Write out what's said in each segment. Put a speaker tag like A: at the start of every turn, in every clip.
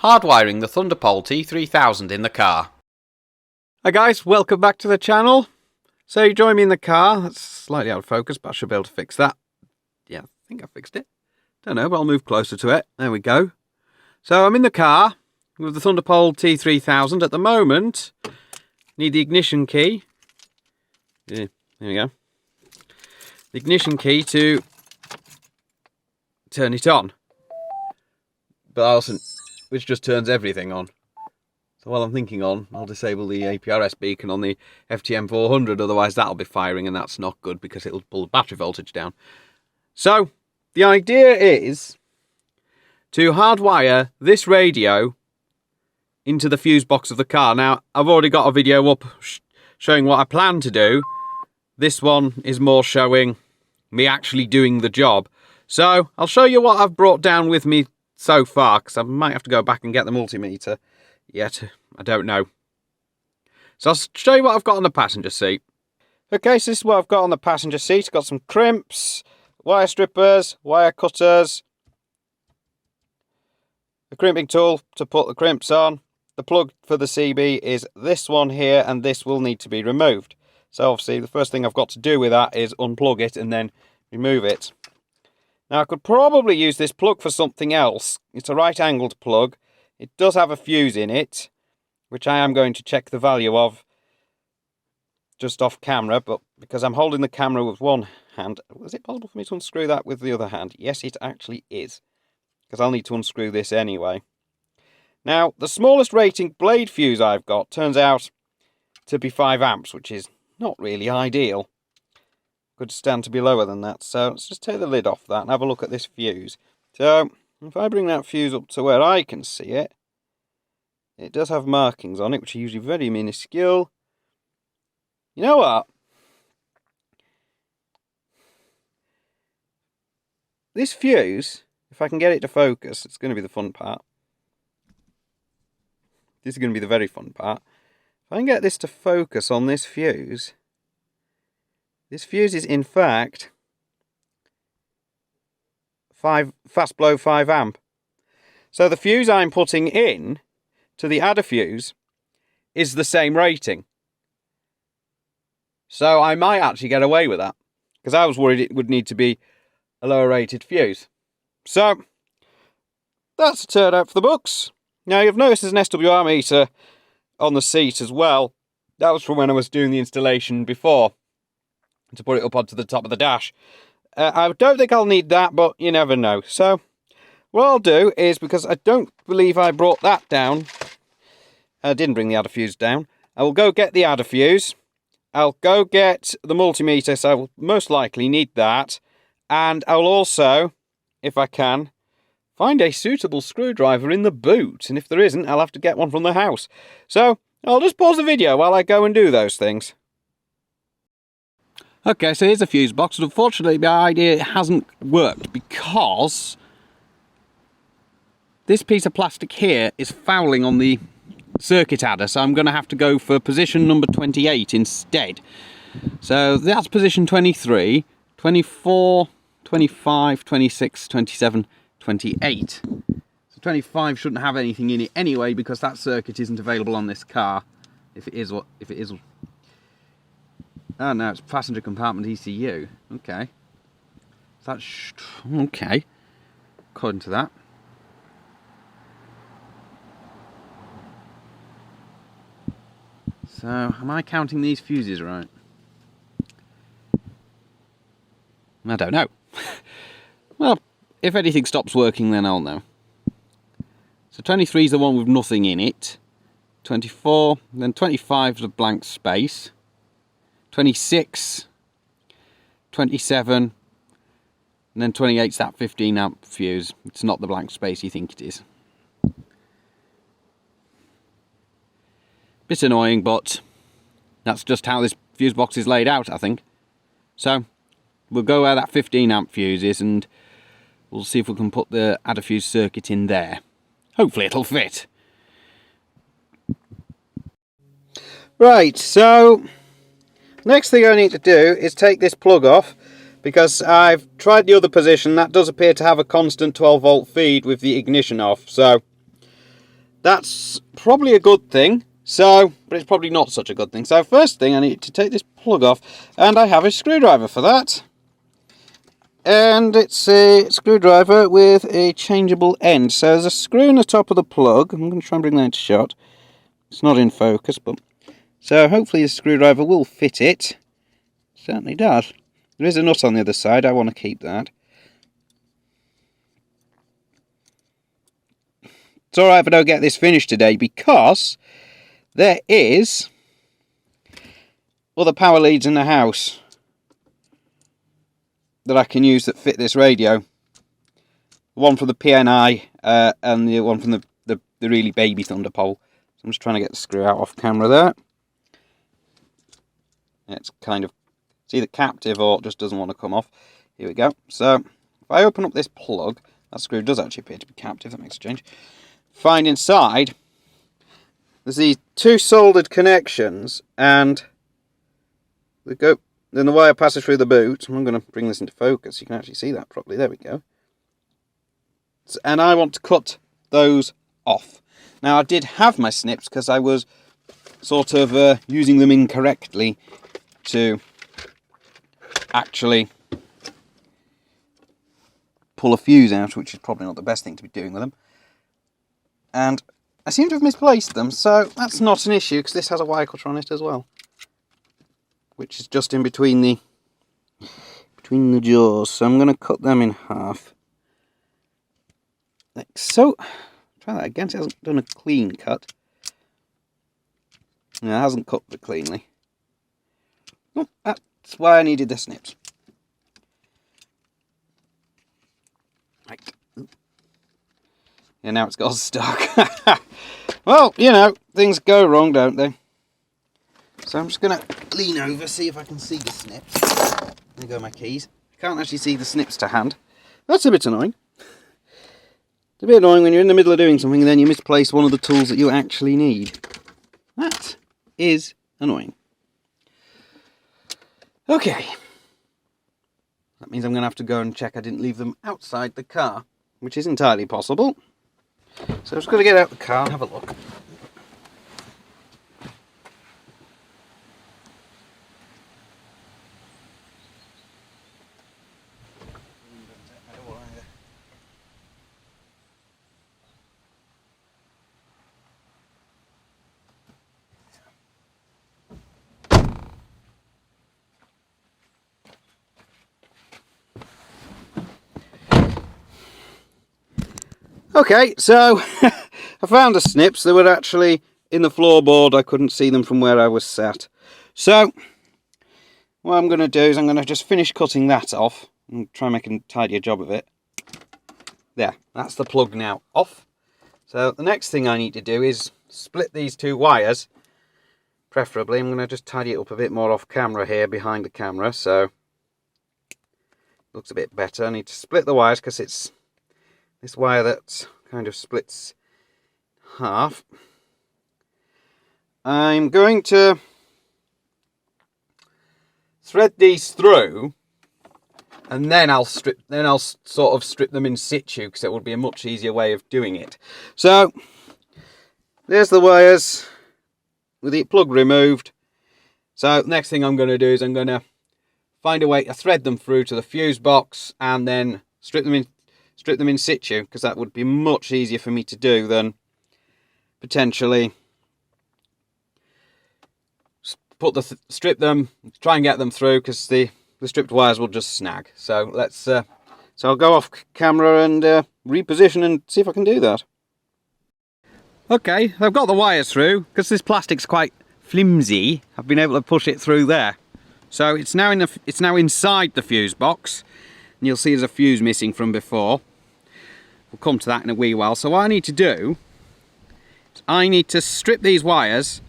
A: Hardwiring the Thunderpole T-3000 in the car.
B: Hi guys, welcome back to the channel. So you join me in the car. That's slightly out of focus, but I should be able to fix that. Yeah, I think I fixed it. Don't know, but I'll move closer to it. There we go. So I'm in the car with the Thunderpole T-3000 at the moment. Need the ignition key. Yeah, there we go. The ignition key to turn it on. But also, which just turns everything on. So while I'm thinking on, I'll disable the APRS beacon on the FTM 400, otherwise that'll be firing and that's not good because it'll pull the battery voltage down. So, the idea is to hardwire this radio into the fuse box of the car. Now, I've already got a video up showing what I plan to do. This one is more showing me actually doing the job. So, I'll show you what I've brought down with me so far, because I might have to go back and get the multimeter yet. I don't know. So I'll show you what I've got on the passenger seat. Okay, so this is what I've got on the passenger seat. I've got some crimps, wire strippers, wire cutters, the crimping tool to put the crimps on. The plug for the CB is this one here, and this will need to be removed. So obviously the first thing I've got to do with that is unplug it and then remove it. Now I could probably use this plug for something else. It's a right angled plug. It does have a fuse in it, which I am going to check the value of just off camera, but because I'm holding the camera with one hand, is it possible for me to unscrew that with the other hand? Yes, it actually is, because I'll need to unscrew this anyway. Now, the smallest rating blade fuse I've got turns out to be 5 amps, which is not really ideal. Could stand to be lower than that. So let's just take the lid off that and have a look at this fuse. So if I bring that fuse up to where I can see it, it does have markings on it, which are usually very minuscule. You know what? This fuse, if I can get it to focus, it's going to be the fun part. This is going to be the very fun part. If I can get this to focus on this fuse is in fact fast blow 5 amp. So the fuse I'm putting in to the adder fuse is the same rating. So I might actually get away with that, because I was worried it would need to be a lower rated fuse. So that's a turn out for the books. Now you've noticed there's an SWR meter on the seat as well. That was from when I was doing the installation before, to put it up onto the top of the dash. I don't think I'll need that, but you never know. So what I'll do is, because I don't believe I brought that down, I didn't bring the adder fuse down, I will go get the adder fuse. I'll go get the multimeter, so I will most likely need that. And I'll also, if I can, find a suitable screwdriver in the boot. And if there isn't, I'll have to get one from the house. So I'll just pause the video while I go and do those things. Okay, so here's a fuse box, and unfortunately the idea hasn't worked because this piece of plastic here is fouling on the circuit adder, so I'm going to have to go for position number 28 instead. So that's position 23, 24, 25, 26, 27, 28. So 25 shouldn't have anything in it anyway, because that circuit isn't available on this car. If it is. Oh no, it's passenger compartment ECU. Okay. That's okay. According to that. So, am I counting these fuses right? I don't know. Well, if anything stops working, then I'll know. So 23 is the one with nothing in it. 24, then 25 is a blank space. 26, 27, and then 28 is that 15 amp fuse. It's not the blank space you think it is. Bit annoying, but that's just how this fuse box is laid out, I think. So we'll go where that 15 amp fuse is, and we'll see if we can put the adder fuse circuit in there. Hopefully it'll fit. Right, so next thing I need to do is take this plug off, because I've tried the other position. That does appear to have a constant 12 volt feed with the ignition off. So that's probably a good thing. So, but it's probably not such a good thing. So first thing, I need to take this plug off, and I have a screwdriver for that. And it's a screwdriver with a changeable end. So there's a screw in the top of the plug. I'm going to try and bring that into shot. It's not in focus, but... So hopefully the screwdriver will fit it. Certainly does. There is a nut on the other side. I want to keep that. It's alright if I don't get this finished today, because there is other power leads in the house that I can use that fit this radio. One for the PNI and the one from the really baby Thunderpole. So I'm just trying to get the screw out off camera there. It's kind of, it's either captive or it just doesn't want to come off. Here we go. So if I open up this plug, that screw does actually appear to be captive. That makes a change. Find inside, there's these two soldered connections, and then the wire passes through the boot. I'm going to bring this into focus. You can actually see that properly. There we go. And I want to cut those off. Now, I did have my snips because I was sort of using them incorrectly to actually pull a fuse out, which is probably not the best thing to be doing with them. And I seem to have misplaced them, so that's not an issue because this has a wire cutter on it as well, which is just in between the jaws. So I'm going to cut them in half, like so. Try that again. It hasn't done a clean cut. No, it hasn't cut it cleanly. Oh, that's why I needed the snips. Right. Yeah, now it's got stuck. Well, you know, things go wrong, don't they? So I'm just going to lean over, see if I can see the snips. There go my keys. I can't actually see the snips to hand. That's a bit annoying. It's a bit annoying when you're in the middle of doing something and then you misplace one of the tools that you actually need. That is annoying. Okay. That means I'm going to have to go and check I didn't leave them outside the car, which is entirely possible. So I'm just going to get out the car and have a look. Okay, so I found the snips. They were actually in the floorboard. I couldn't see them from where I was sat. So what I'm going to do is I'm going to just finish cutting that off and try and make a tidier job of it. There, that's the plug now off. So the next thing I need to do is split these two wires. Preferably, I'm going to just tidy it up a bit more off camera here, behind the camera, so it looks a bit better. I need to split the wires because it's this wire that kind of splits half. I'm going to thread these through, and then I'll sort of strip them in situ because it would be a much easier way of doing it. So there's the wires with the plug removed. So next thing I'm going to do is I'm going to find a way to thread them through to the fuse box and then strip them in situ, because that would be much easier for me to do than potentially strip them, try and get them through, because the stripped wires will just snag. So let's so I'll go off camera and reposition and see if I can do that. Okay, I've got the wires through because this plastic's quite flimsy. I've been able to push it through there, so it's now inside the fuse box, and you'll see there's a fuse missing from before. We'll come to that in a wee while. So what I need to do is I need to strip these wires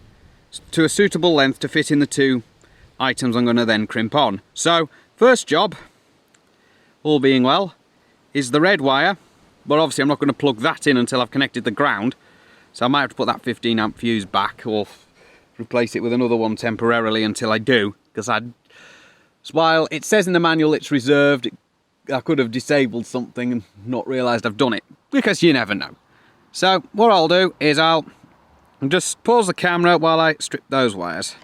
B: to a suitable length to fit in the two items I'm going to then crimp on. So first job, all being well, is the red wire, but obviously I'm not going to plug that in until I've connected the ground, so I might have to put that 15 amp fuse back or replace it with another one temporarily until I do, because while it says in the manual it's reserved, I could have disabled something and not realised I've done it, because you never know. So what I'll do is I'll just pause the camera while I strip those wires.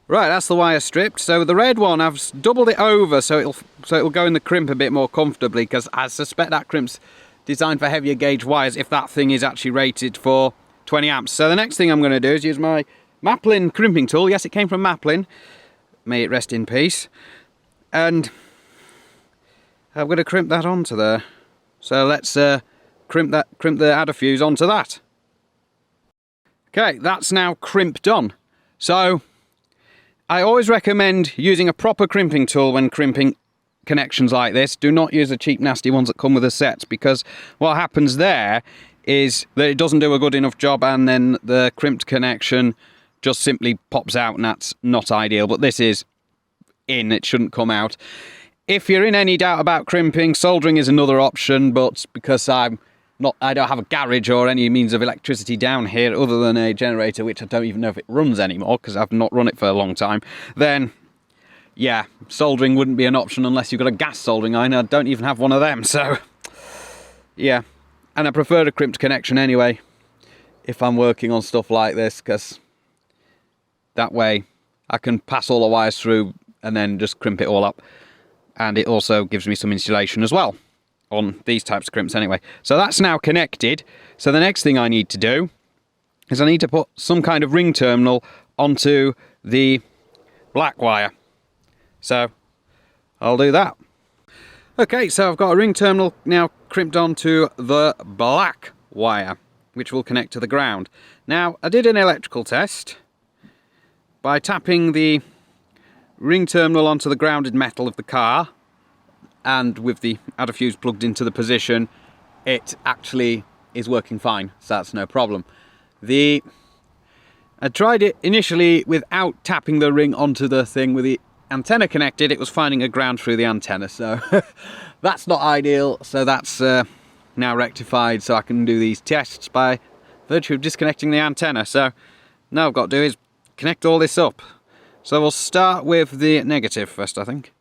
B: Right, that's the wire stripped. So the red one, I've doubled it over so it'll go in the crimp a bit more comfortably, because I suspect that crimp's designed for heavier gauge wires if that thing is actually rated for 20 amps. So the next thing I'm going to do is use my Maplin crimping tool. Yes, it came from Maplin. May it rest in peace. And I'm going to crimp that onto there. So let's crimp the adder fuse onto that. Okay, that's now crimped on. So I always recommend using a proper crimping tool when crimping connections like this. Do not use the cheap nasty ones that come with the sets, because what happens there is that it doesn't do a good enough job, and then the crimped connection just simply pops out, and that's not ideal. But this is in, it shouldn't come out. If you're in any doubt about crimping, soldering is another option, but because I don't have a garage or any means of electricity down here other than a generator, which I don't even know if it runs anymore because I've not run it for a long time, then yeah, soldering wouldn't be an option unless you've got a gas soldering iron. I don't even have one of them, so yeah. And I prefer a crimped connection anyway if I'm working on stuff like this, because that way I can pass all the wires through and then just crimp it all up. And it also gives me some insulation as well on these types of crimps anyway. So that's now connected. So the next thing I need to do is I need to put some kind of ring terminal onto the black wire. So I'll do that. Okay, so I've got a ring terminal now crimped onto the black wire, which will connect to the ground. Now, I did an electrical test by tapping the ring terminal onto the grounded metal of the car, and with the adder fuse plugged into the position, it actually is working fine, so that's no problem. I tried it initially without tapping the ring onto the thing with the antenna connected. It was finding a ground through the antenna, so that's not ideal. So that's now rectified, so I can do these tests by virtue of disconnecting the antenna. So now I've got to do is connect all this up. So we'll start with the negative first, I think.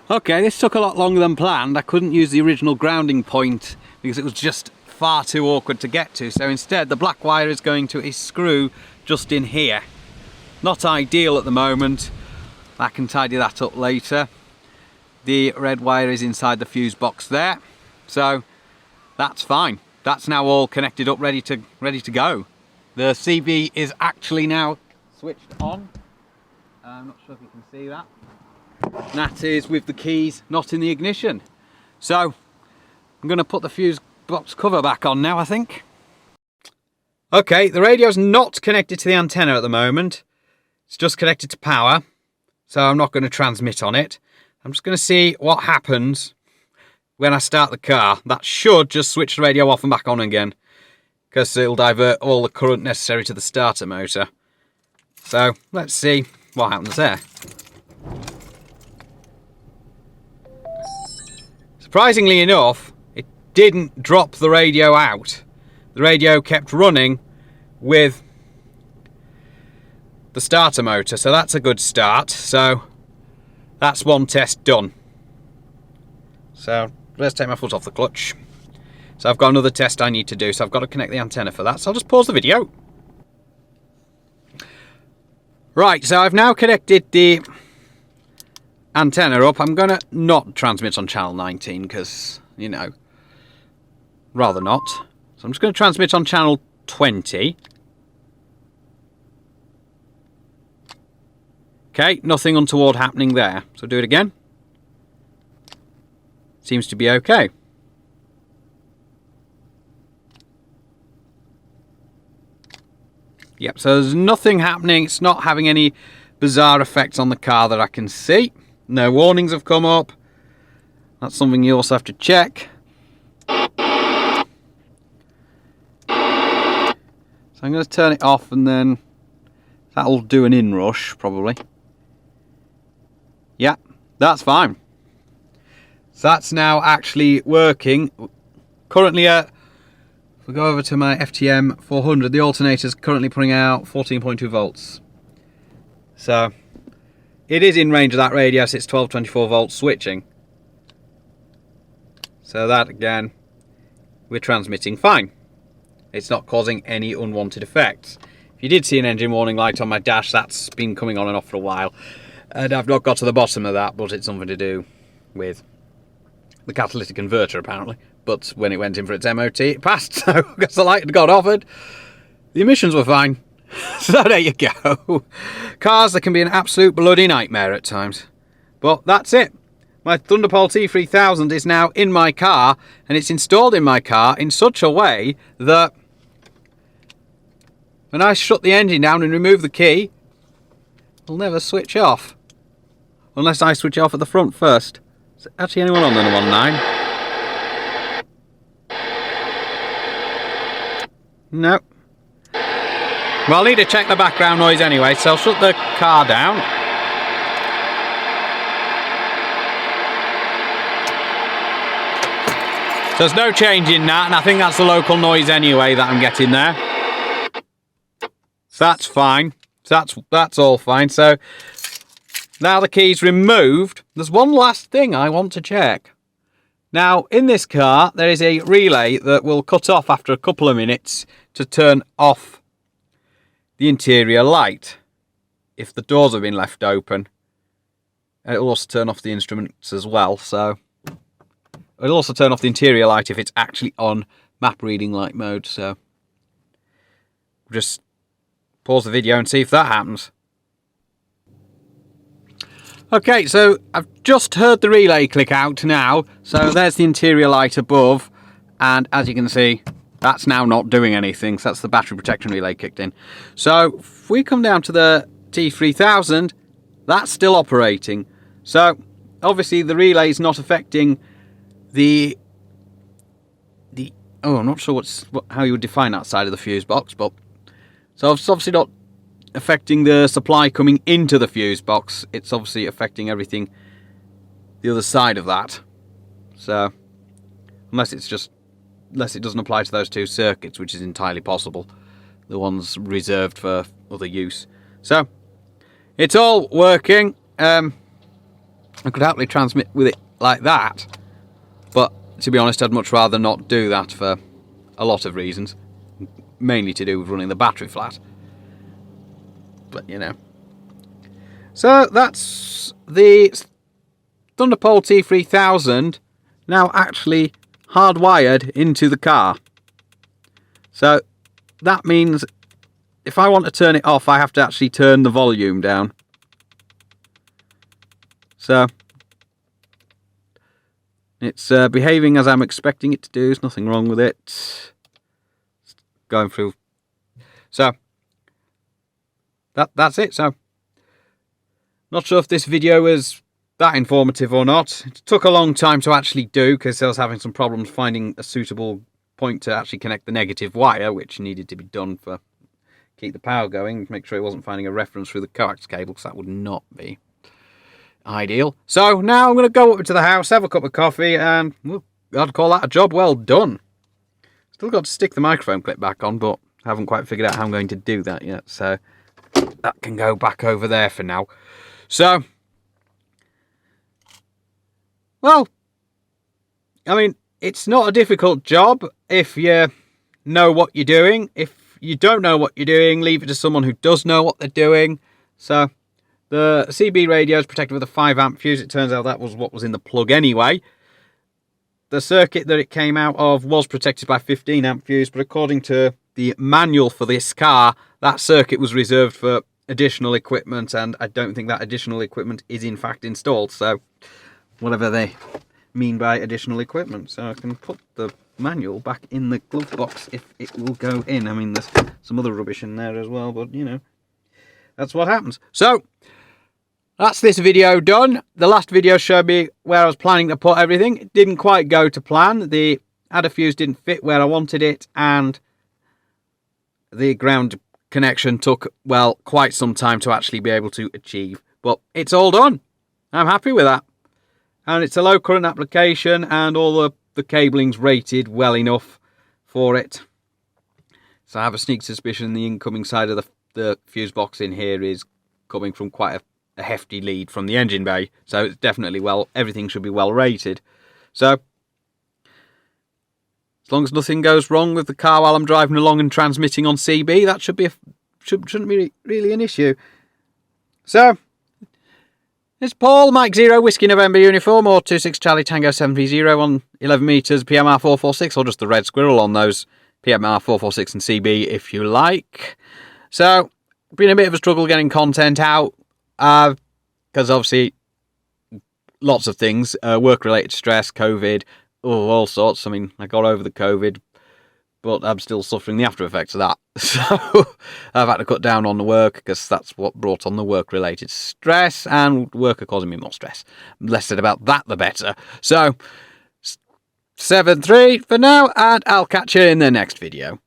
B: Okay, this took a lot longer than planned. I couldn't use the original grounding point because it was just far too awkward to get to. So instead, the black wire is going to a screw just in here. Not ideal at the moment. I can tidy that up later. The red wire is inside the fuse box there. So that's fine. That's now all connected up, ready to go. The CV is actually now switched on. I'm not sure if you can see that. And that is with the keys not in the ignition. So I'm going to put the fuse box cover back on now, I think. Okay, the radio's not connected to the antenna at the moment. It's just connected to power, so I'm not going to transmit on it. I'm just going to see what happens when I start the car. That should just switch the radio off and back on again, because it'll divert all the current necessary to the starter motor. So let's see what happens there. Surprisingly enough, it didn't drop the radio out. The radio kept running with the starter motor, so that's a good start. So that's one test done. So let's take my foot off the clutch. So I've got another test I need to do, so I've got to connect the antenna for that. So I'll just pause the video. Right, so I've now connected the antenna up. I'm going to not transmit on channel 19 because, you know, rather not. So I'm just going to transmit on channel 20. Okay, nothing untoward happening there. So do it again. Seems to be okay. Yep, so there's nothing happening. It's not having any bizarre effects on the car that I can see. No warnings have come up. That's something you also have to check. So I'm going to turn it off, and then that'll do an inrush probably. Yeah, that's fine. So that's now actually working. Currently if we go over to my FTM 400, the alternator's currently putting out 14.2 volts. So it is in range of that radio, so it's 1224 volts switching. So that again we're transmitting fine. It's not causing any unwanted effects. If you did see an engine warning light on my dash, that's been coming on and off for a while. And I've not got to the bottom of that, but it's something to do with the catalytic converter, apparently. But when it went in for its MOT, it passed, so I guess the light had got offered. The emissions were fine. So there you go. Cars, they can be an absolute bloody nightmare at times. But that's it. My Thunderpole T-3000 is now in my car, and it's installed in my car in such a way that when I shut the engine down and remove the key, it'll never switch off. Unless I switch it off at the front first. Is there actually anyone on the 19? No. Well, I'll need to check the background noise anyway, so I'll shut the car down. So there's no change in that, and I think that's the local noise anyway that I'm getting there. So that's fine. So that's all fine. So now the key's removed, there's one last thing I want to check. Now, in this car, there is a relay that will cut off after a couple of minutes to turn off the interior light if the doors have been left open. And it will also turn off the instruments as well, so it'll also turn off the interior light if it's actually on map reading light mode. So we'll just pause the video and see if that happens. Okay, so I've just heard the relay click out now, so there's the interior light above, and as you can see, that's now not doing anything, so that's the battery protection relay kicked in. So if we come down to the T3000, that's still operating. So obviously the relay is not affecting the I'm not sure how you would define that side of the fuse box, but so it's obviously not affecting the supply coming into the fuse box. It's obviously affecting everything the other side of that. So unless it doesn't apply to those two circuits, which is entirely possible, the ones reserved for other use. So it's all working. I could happily transmit with it like that, but to be honest, I'd much rather not do that for a lot of reasons, mainly to do with running the battery flat. But you know, so that's the Thunderpole T3000 now actually hardwired into the car. So that means if I want to turn it off, I have to actually turn the volume down. So it's behaving as I'm expecting it to do. There's nothing wrong with it. It's going through. So that's it. So not sure if this video was that informative or not. It took a long time to actually do because I was having some problems finding a suitable point to actually connect the negative wire, which needed to be done for keep the power going, make sure it wasn't finding a reference through the coax cable, because that would not be ideal. So now I'm going to go up to the house, have a cup of coffee, and well, I'd call that a job well done. Still got to stick the microphone clip back on, but I haven't quite figured out how I'm going to do that yet, so that can go back over there for now. So, well, I mean, it's not a difficult job if you know what you're doing. If you don't know what you're doing, leave it to someone who does know what they're doing. So the CB radio is protected with a 5 amp fuse. It turns out that was what was in the plug anyway. The circuit that it came out of was protected by 15 amp fuse, but according to the manual for this car, that circuit was reserved for additional equipment, and I don't think that additional equipment is in fact installed. So whatever they mean by additional equipment. So I can put the manual back in the glove box if it will go in. I mean, there's some other rubbish in there as well, but you know, that's what happens. So that's this video done. The last video showed me where I was planning to put everything. It didn't quite go to plan. The adder fuse didn't fit where I wanted it, and the ground connection took, well, quite some time to actually be able to achieve. But it's all done. I'm happy with that. And it's a low current application, and all the cabling's rated well enough for it. So I have a sneak suspicion the incoming side of the fuse box in here is coming from quite a hefty lead from the engine bay. So it's definitely everything should be well rated. So As long as nothing goes wrong with the car while I'm driving along and transmitting on CB, that shouldn't be really an issue. So, it's Paul, Mike 0, Whiskey November uniform, or 26 Charlie Tango 730 on 11 metres, PMR 446, or just the red squirrel on those, PMR 446 and CB if you like. So, been a bit of a struggle getting content out, because obviously, lots of things, work-related stress, COVID, all sorts. I mean, I got over the COVID, but I'm still suffering the after effects of that. So I've had to cut down on the work because that's what brought on the work-related stress, and work are causing me more stress. The less said about that, the better. So 7-3 for now, and I'll catch you in the next video.